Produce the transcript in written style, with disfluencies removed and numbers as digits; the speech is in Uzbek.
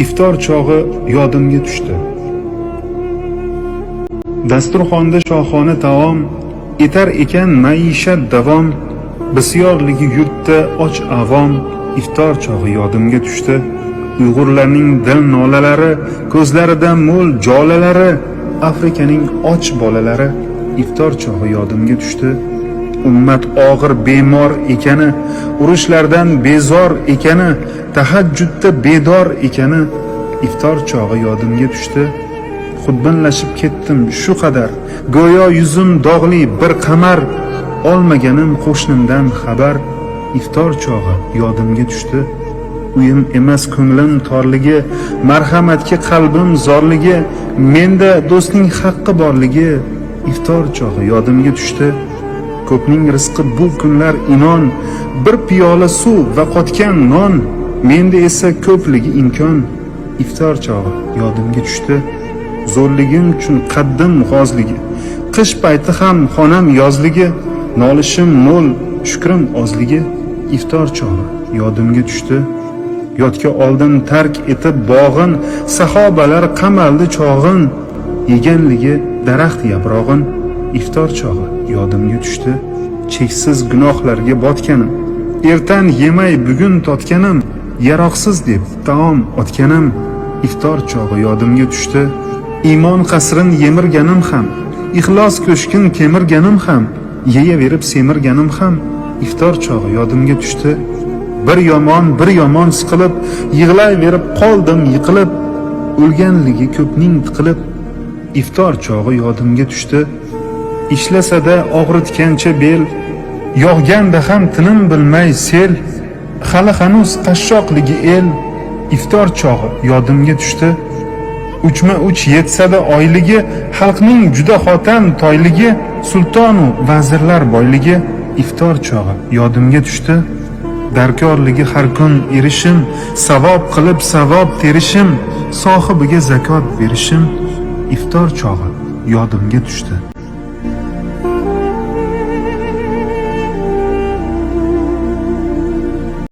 iftor chog'i yodimga tushdi. Dasturxonda shohona taom, etar ekan maishat davom, bisyorligi yurtda och avom, iftor chog'i yodimga tushdi. Uyg'urlarning dil nolalari, ko'zlarida mo'l jolalari, Afrikaning och bolalari, iftor chog'i yodimga tushdi. Ummat og'ir bemor ekani, urushlardan bezor ekani, tahajjudda bedor ekani, iftor chog'i yodimga tushdi. Xudbinlashib ketdim shu qadar, go'yo yuzim dog'li bir qamar, olmaganim qo'shnimdan xabar, iftor chog'i yodimga tushdi. Uyim emas ko'nglim torligi, marhamatga qalbim zorligi, menda do'stning haqqi borligi, iftor chog'i yodimga tushdi. Ko'pning rizqi bu kunlar inon, bir piyola suv va qotgan non, menda esa ko'pligi imkon, iftor chog'i yodimga tushdi. Zo'rligim uchun qaddim g'ozligi, qish payti ham xonam yozligi, nolishim mo'l, shukrim ozligi, iftor chog'i yodimga tushdi. Yodga oldim tark etib bog'in, sahobalar qamaldi chog'in, yeganligi daraxt yaprog'in, iftor chog'i yodimga tushdi. Cheksiz gunohlarga botganim, ertan yemay bugun totganim, yaroqsiz deb taom otganim, iftor chog'i yodimga tushdi. Iymon qasrin yemirganim ham, ixlos ko'shkin kemirganim ham, yeyaverib semirganim ham, iftor chog'i yodimga tushdi. Bir yomon siqilib, yig'layverib qoldim yiqilib, o'lganligi ko'pning tiqilib, iftor chog'i yodimga tushdi. Ishlasada og'ritgancha bel, yog'ganda ham tinim bilmay sel, hali hanuz qashshoqligi el, iftor chog'i yodimga tushdi. Uchma-uch yetsada oyligi, xalqning juda xotam toyligi, sultonu vazirlar boyligi, iftor chog'i yodimga tushdi. Darkorligi har kun erishim, savob qilib savob terishim, sohibiga zakot berishim, iftor chog'i yodimga tushdi.